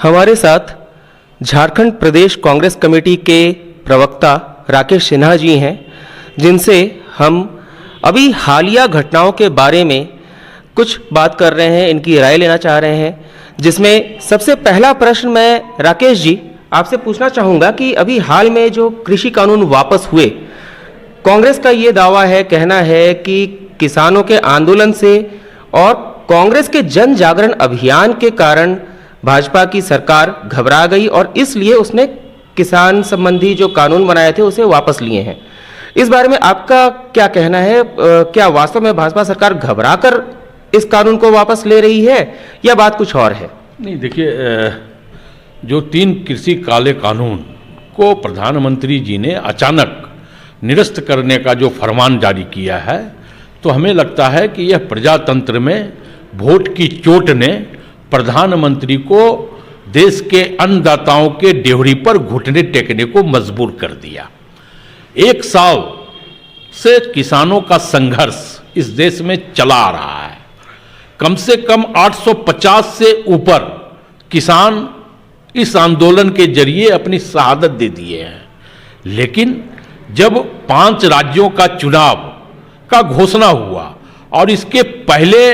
हमारे साथ झारखंड प्रदेश कांग्रेस कमेटी के प्रवक्ता राकेश सिन्हा जी हैं, जिनसे हम अभी हालिया घटनाओं के बारे में कुछ बात कर रहे हैं, इनकी राय लेना चाह रहे हैं। जिसमें सबसे पहला प्रश्न मैं राकेश जी आपसे पूछना चाहूँगा कि अभी हाल में जो कृषि कानून वापस हुए, कांग्रेस का ये दावा है, कहना है कि किसानों के आंदोलन से और कांग्रेस के जन जागरण अभियान के कारण भाजपा की सरकार घबरा गई और इसलिए उसने किसान संबंधी जो कानून बनाए थे उसे वापस लिए हैं। इस बारे में आपका क्या कहना है? क्या वास्तव में भाजपा सरकार घबराकर इस कानून को वापस ले रही है या बात कुछ और है? नहीं, देखिए, जो 3 कृषि काले कानून को प्रधानमंत्री जी ने अचानक निरस्त करने का जो फरमान जारी किया है, तो हमें लगता है कि यह प्रजातंत्र में वोट की चोट ने प्रधानमंत्री को देश के अन्नदाताओं के डेहरी पर घुटने टेकने को मजबूर कर दिया। 1 साल से किसानों का संघर्ष इस देश में चला आ रहा है। कम से कम 850 से ऊपर किसान इस आंदोलन के जरिए अपनी शहादत दे दिए हैं। लेकिन जब 5 राज्यों का चुनाव का घोषणा हुआ और इसके पहले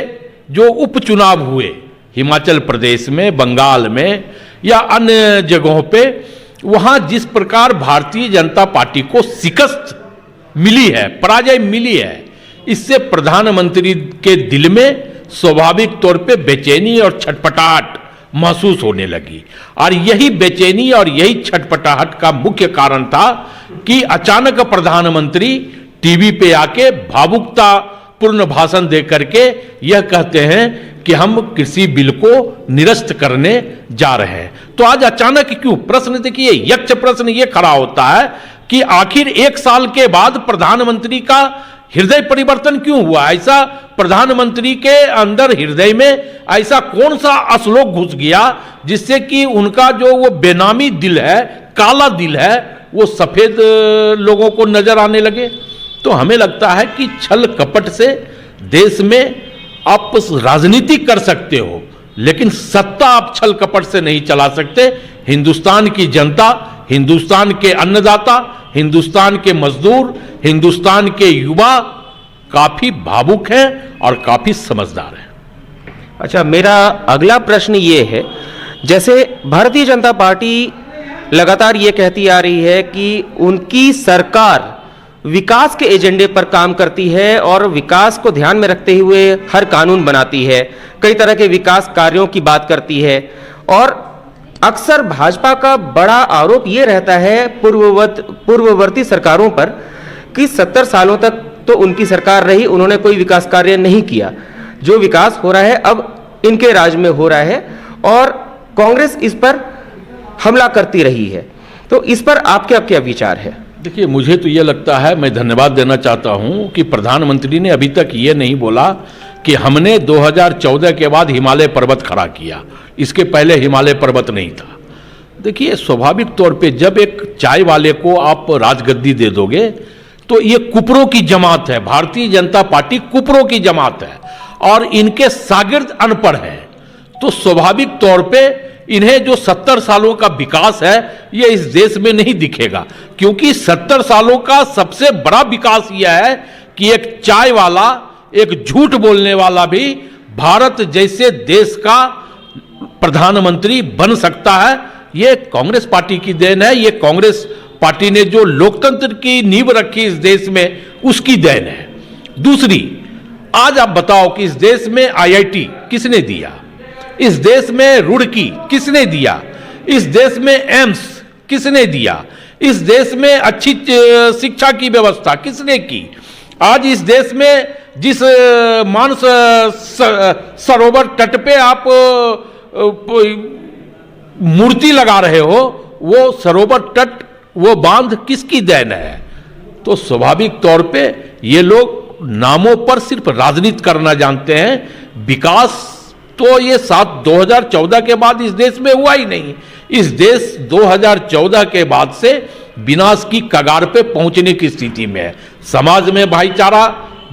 जो उपचुनाव हुए हिमाचल प्रदेश में, बंगाल में या अन्य जगहों पे, वहां जिस प्रकार भारतीय जनता पार्टी को शिकस्त मिली है, पराजय मिली है, इससे प्रधानमंत्री के दिल में स्वाभाविक तौर पे बेचैनी और छटपटाहट महसूस होने लगी। और यही बेचैनी और यही छटपटाहट का मुख्य कारण था कि अचानक प्रधानमंत्री टीवी पे आके भावुकता पूर्ण भाषण दे करके यह कहते हैं कि हम कृषि बिल को निरस्त करने जा रहे हैं। तो आज अचानक क्यों? प्रश्न देखिए, यक्ष प्रश्न ये खड़ा होता है कि आखिर 1 साल के बाद प्रधानमंत्री का हृदय परिवर्तन क्यों हुआ? ऐसा प्रधानमंत्री के अंदर हृदय में ऐसा कौन सा अश्लोक घुस गया जिससे कि उनका जो वो बेनामी दिल है, काला दिल है, वो सफेद लोगों को नजर आने लगे? तो हमें लगता है कि छल कपट से देश में आप राजनीति कर सकते हो, लेकिन सत्ता आप छल कपट से नहीं चला सकते। हिंदुस्तान की जनता, हिंदुस्तान के अन्नदाता, हिंदुस्तान के मजदूर, हिंदुस्तान के युवा काफी भावुक हैं और काफी समझदार हैं। अच्छा, मेरा अगला प्रश्न ये है, जैसे भारतीय जनता पार्टी लगातार ये कहती आ रही है कि उनकी सरकार विकास के एजेंडे पर काम करती है और विकास को ध्यान में रखते हुए हर कानून बनाती है, कई तरह के विकास कार्यों की बात करती है। और अक्सर भाजपा का बड़ा आरोप ये रहता है पूर्ववर्ती सरकारों पर कि 70 सालों तक तो उनकी सरकार रही, उन्होंने कोई विकास कार्य नहीं किया। जो विकास हो रहा है अब इनके राज में हो रहा है और कांग्रेस इस पर हमला करती रही है। तो इस पर आपके क्या विचार है? देखिए, मुझे तो ये लगता है, मैं धन्यवाद देना चाहता हूं कि प्रधानमंत्री ने अभी तक ये नहीं बोला कि हमने 2014 के बाद हिमालय पर्वत खड़ा किया, इसके पहले हिमालय पर्वत नहीं था। देखिए, स्वाभाविक तौर पे जब एक चाय वाले को आप राजगद्दी दे दोगे तो ये कुपरों की जमात है, भारतीय जनता पार्टी कुपरों की जमात है और इनके शागिर्द अनपढ़ हैं। तो स्वाभाविक तौर पे इन्हें जो 70 सालों का विकास है ये इस देश में नहीं दिखेगा, क्योंकि 70 सालों का सबसे बड़ा विकास यह है कि एक चाय वाला, एक झूठ बोलने वाला भी भारत जैसे देश का प्रधानमंत्री बन सकता है। ये कांग्रेस पार्टी की देन है, ये कांग्रेस पार्टी ने जो लोकतंत्र की नींव रखी इस देश में उसकी देन है। दूसरी, आज आप बताओ कि इस देश में IIT किसने दिया? इस देश में रुड़की किसने दिया? इस देश में एम्स किसने दिया? इस देश में अच्छी शिक्षा की व्यवस्था किसने की? आज इस देश में जिस मानस सरोवर तट पे आप मूर्ति लगा रहे हो, वो सरोवर तट, वो बांध किसकी देन है? तो स्वाभाविक तौर पे ये लोग नामों पर सिर्फ राजनीति करना जानते हैं। विकास तो ये 2014 के बाद इस देश में हुआ ही नहीं। इस देश 2014 के बाद से विनाश की कगार पे पहुंचने की स्थिति में है। समाज में भाईचारा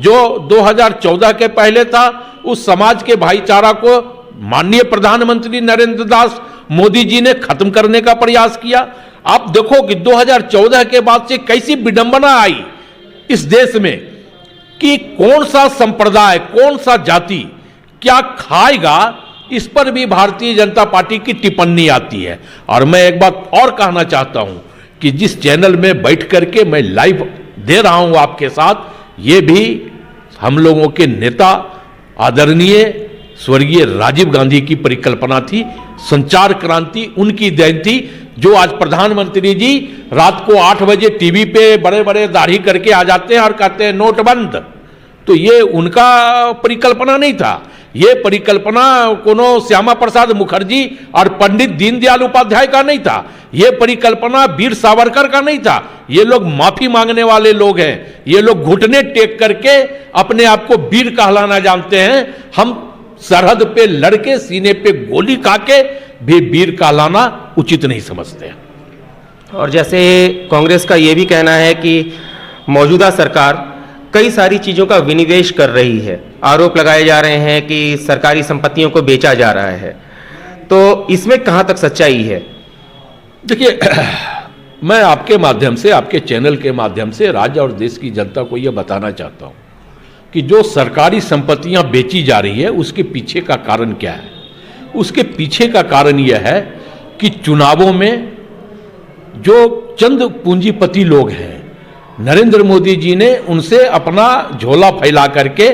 जो 2014 के पहले था, उस समाज के भाईचारा को माननीय प्रधानमंत्री नरेंद्र दास मोदी जी ने खत्म करने का प्रयास किया। आप देखो कि 2014 के बाद से कैसी विडंबना आई इस देश में कि कौन सा संप्रदाय, कौन सा जाति क्या खाएगा, इस पर भी भारतीय जनता पार्टी की टिप्पणी आती है। और मैं एक बात और कहना चाहता हूं कि जिस चैनल में बैठ करके मैं लाइव दे रहा हूं आपके साथ, ये भी हम लोगों के नेता आदरणीय स्वर्गीय राजीव गांधी की परिकल्पना थी। संचार क्रांति उनकी देन थी, जो आज प्रधानमंत्री जी रात को 8 बजे टीवी पे बड़े बड़े दाढ़ी करके आ जाते हैं और कहते हैं नोट बंद। तो ये उनका परिकल्पना नहीं था, ये परिकल्पना कोनो श्यामा प्रसाद मुखर्जी और पंडित दीनदयाल उपाध्याय का नहीं था, ये परिकल्पना वीर सावरकर का नहीं था। ये लोग माफी मांगने वाले लोग हैं, ये लोग घुटने टेक करके अपने आप को वीर कहलाना जानते हैं। हम सरहद पे लड़के सीने पे गोली खाके भी वीर कहलाना उचित नहीं समझते। और जैसे कांग्रेस का ये भी कहना है कि मौजूदा सरकार कई सारी चीज़ों का विनिवेश कर रही है, आरोप लगाए जा रहे हैं कि सरकारी संपत्तियों को बेचा जा रहा है, तो इसमें कहाँ तक सच्चाई है? देखिए, मैं आपके माध्यम से, आपके चैनल के माध्यम से राज्य और देश की जनता को यह बताना चाहता हूँ कि जो सरकारी संपत्तियां बेची जा रही है उसके पीछे का कारण क्या है। उसके पीछे का कारण यह है कि चुनावों में जो चंद पूंजीपति लोग हैं, नरेंद्र मोदी जी ने उनसे अपना झोला फैला करके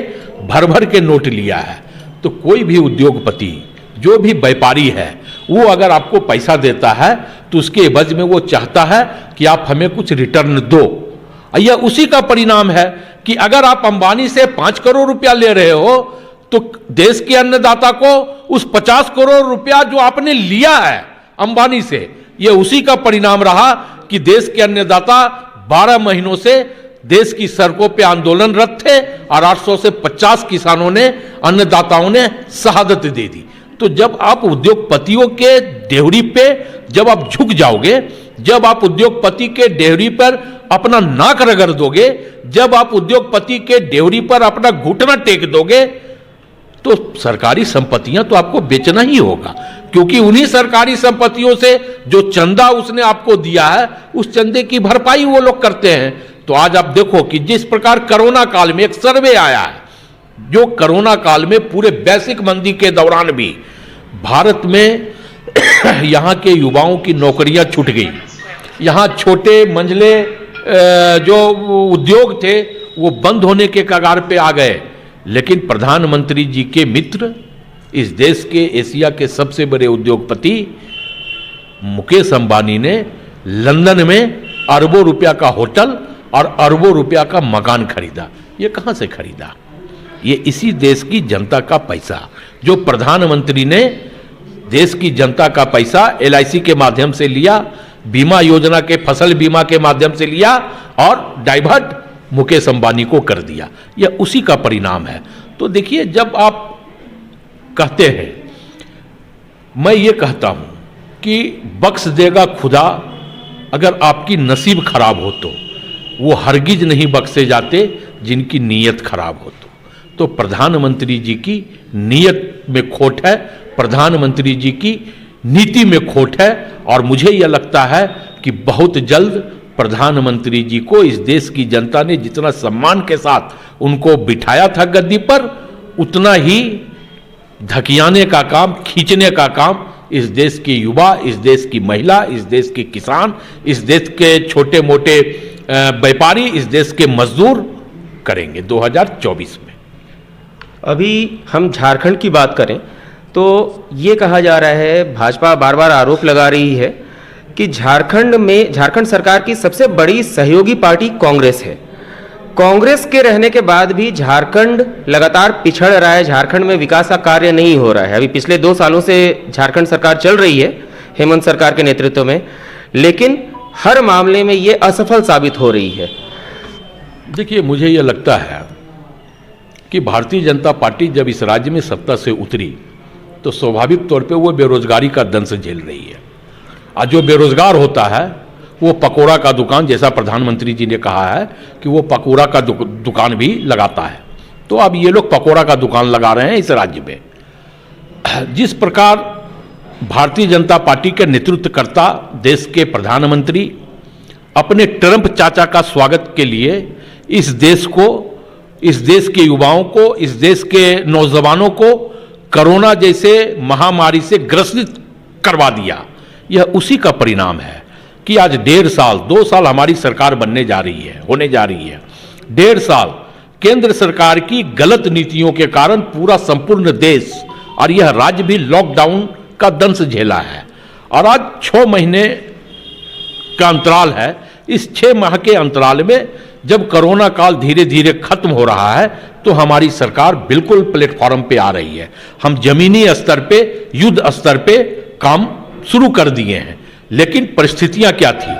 भर भर के नोट लिया है। तो कोई भी उद्योगपति, जो भी व्यापारी है, वो अगर आपको पैसा देता है तो उसके एवज में वो चाहता है कि आप हमें कुछ रिटर्न दो। यह उसी का परिणाम है कि अगर आप अंबानी से 5 करोड़ रुपया ले रहे हो तो देश के अन्नदाता को उस 50 करोड़ रुपया जो आपने लिया है अंबानी से, यह उसी का परिणाम रहा कि देश के अन्नदाता 12 महीनों से देश की सड़कों पे आंदोलनरत थे और 800 से 50 किसानों ने, अन्नदाताओं ने शहादत दे दी। तो जब आप उद्योगपतियों के डेहरी पे जब आप झुक जाओगे, जब आप उद्योगपति के डेहरी पर अपना नाक रगड़ दोगे, जब आप उद्योगपति के डेहरी पर अपना घुटना टेक दोगे, तो सरकारी संपत्तियां तो आपको बेचना ही होगा, क्योंकि उन्हीं सरकारी संपत्तियों से जो चंदा उसने आपको दिया है, उस चंदे की भरपाई वो लोग करते हैं। तो आज आप देखो कि जिस प्रकार कोरोना काल में एक सर्वे आया है, जो कोरोना काल में पूरे वैश्विक मंदी के दौरान भी भारत में यहाँ के युवाओं की नौकरियां छूट गई, यहाँ छोटे मंझले जो उद्योग थे वो बंद होने के कगार पे आ गए। लेकिन प्रधानमंत्री जी के मित्र, इस देश के एशिया के सबसे बड़े उद्योगपति मुकेश अंबानी ने लंदन में अरबों रुपया का होटल और अरबों रुपया का मकान खरीदा। ये कहां से खरीदा? ये इसी देश की जनता का पैसा, जो प्रधानमंत्री ने देश की जनता का पैसा LIC के माध्यम से लिया, बीमा योजना के फसल बीमा के माध्यम से लिया और डाइवर्ट मुकेश अंबानी को कर दिया। यह उसी का परिणाम है। तो देखिए, जब आप कहते हैं, मैं ये कहता हूं कि बख्श देगा खुदा, अगर आपकी नसीब खराब हो तो वो हरगिज नहीं बख्शे जाते जिनकी नीयत खराब हो। तो प्रधानमंत्री जी की नीयत में खोट है, प्रधानमंत्री जी की नीति में खोट है, और मुझे यह लगता है कि बहुत जल्द प्रधानमंत्री जी को इस देश की जनता ने जितना सम्मान के साथ उनको बिठाया था गद्दी पर, उतना ही धकियाने का काम, खींचने का काम इस देश के युवा, इस देश की महिला, इस देश के किसान, इस देश के छोटे मोटे व्यापारी, इस देश के मजदूर करेंगे 2024 में। अभी हम झारखंड की बात करें तो ये कहा जा रहा है, भाजपा बार बार आरोप लगा रही है कि झारखंड सरकार की सबसे बड़ी सहयोगी पार्टी कांग्रेस है। कांग्रेस के रहने के बाद भी झारखंड लगातार पिछड़ रहा है, झारखंड में विकास का कार्य नहीं हो रहा है। अभी पिछले 2 सालों से झारखंड सरकार चल रही है हेमंत सरकार के नेतृत्व में, लेकिन हर मामले में ये असफल साबित हो रही है। देखिए, मुझे यह लगता है कि भारतीय जनता पार्टी जब इस राज्य में सत्ता से उतरी तो स्वाभाविक तौर पे वो बेरोजगारी का दंश झेल रही है। आज जो बेरोजगार होता है वो पकौड़ा का दुकान, जैसा प्रधानमंत्री जी ने कहा है कि वो पकौड़ा का दुकान भी लगाता है। तो अब ये लोग पकौड़ा का दुकान लगा रहे हैं इस राज्य में। जिस प्रकार भारतीय जनता पार्टी के नेतृत्वकर्ता देश के प्रधानमंत्री अपने ट्रंप चाचा का स्वागत के लिए इस देश को, इस देश के युवाओं को, इस देश के नौजवानों को कोरोना जैसे महामारी से ग्रसित करवा दिया। यह उसी का परिणाम है कि आज 1.5 साल 2 साल हमारी सरकार बनने जा रही है, होने जा रही है। 1.5 साल केंद्र सरकार की गलत नीतियों के कारण पूरा संपूर्ण देश और यह राज्य भी लॉकडाउन का दंश झेला है। और आज 6 महीने का अंतराल है। इस 6 माह के अंतराल में जब कोरोना काल धीरे धीरे खत्म हो रहा है तो हमारी सरकार बिल्कुल प्लेटफॉर्म पे आ रही है। हम जमीनी स्तर पे, युद्ध स्तर पे काम शुरू कर दिए हैं। लेकिन परिस्थितियां क्या थी?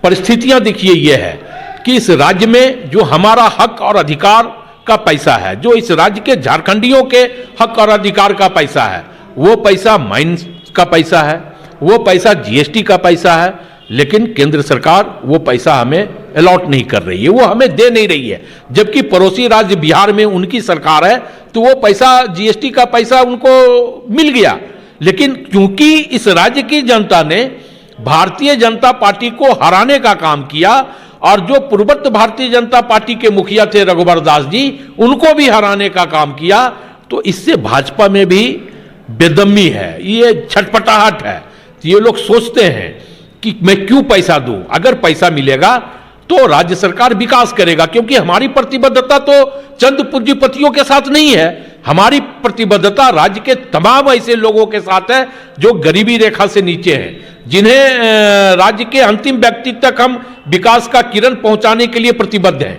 परिस्थितियां देखिए ये है कि इस राज्य में जो हमारा हक और अधिकार का पैसा है, जो इस राज्य के झारखंडियों के हक और अधिकार का पैसा है, वो पैसा माइंस का पैसा है, वो पैसा जीएसटी का पैसा है, लेकिन केंद्र सरकार वो पैसा हमें अलॉट नहीं कर रही है, वो हमें दे नहीं रही है। जबकि पड़ोसी राज्य बिहार में उनकी सरकार है तो वो पैसा, जीएसटी का पैसा उनको मिल गया। लेकिन क्योंकि इस राज्य की जनता ने भारतीय जनता पार्टी को हराने का काम किया और जो पूर्ववर्त भारतीय जनता पार्टी के मुखिया थे रघुवर दास जी, उनको भी हराने का काम किया, तो इससे भाजपा में भी बेदमी है, ये छटपटाहट है। ये लोग सोचते हैं कि मैं क्यों पैसा दूं, अगर पैसा मिलेगा तो राज्य सरकार विकास करेगा। क्योंकि हमारी प्रतिबद्धता तो चंद पूंजीपतियों के साथ नहीं है, हमारी प्रतिबद्धता राज्य के तमाम ऐसे लोगों के साथ है जो गरीबी रेखा से नीचे हैं, जिन्हें राज्य के अंतिम व्यक्ति तक हम विकास का किरण पहुंचाने के लिए प्रतिबद्ध हैं।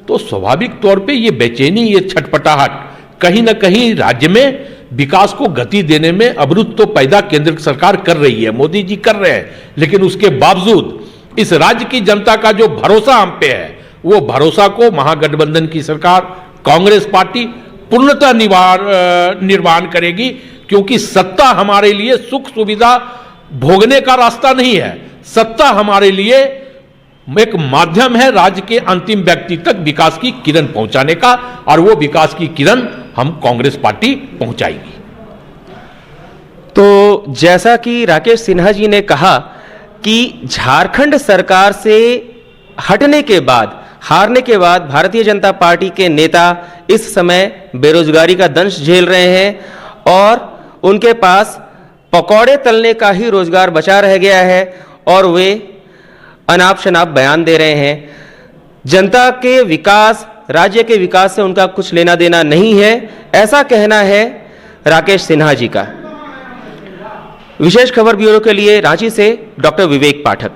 तो स्वाभाविक तौर पे ये बेचैनी, ये छटपटाहट कहीं ना कहीं राज्य में विकास को गति देने में अवरुद्ध तो पैदा केंद्र सरकार कर रही है, मोदी जी कर रहे हैं। लेकिन उसके बावजूद इस राज्य की जनता का जो भरोसा हम पे है, वो भरोसा को महागठबंधन की सरकार, कांग्रेस पार्टी पूर्णतः निर्वाहन करेगी। क्योंकि सत्ता हमारे लिए सुख सुविधा भोगने का रास्ता नहीं है, सत्ता हमारे लिए एक माध्यम है राज्य के अंतिम व्यक्ति तक विकास की किरण पहुंचाने का, और वो विकास की किरण हम कांग्रेस पार्टी पहुंचाएगी। तो जैसा कि राकेश सिन्हा जी ने कहा कि झारखंड सरकार से हटने के बाद, हारने के बाद भारतीय जनता पार्टी के नेता इस समय बेरोजगारी का दंश झेल रहे हैं और उनके पास पकौड़े तलने का ही रोजगार बचा रह गया है और वे अनाप शनाप बयान दे रहे हैं। जनता के विकास, राज्य के विकास से उनका कुछ लेना देना नहीं है, ऐसा कहना है राकेश सिन्हा जी का। विशेष खबर ब्यूरो के लिए रांची से डॉक्टर विवेक पाठक।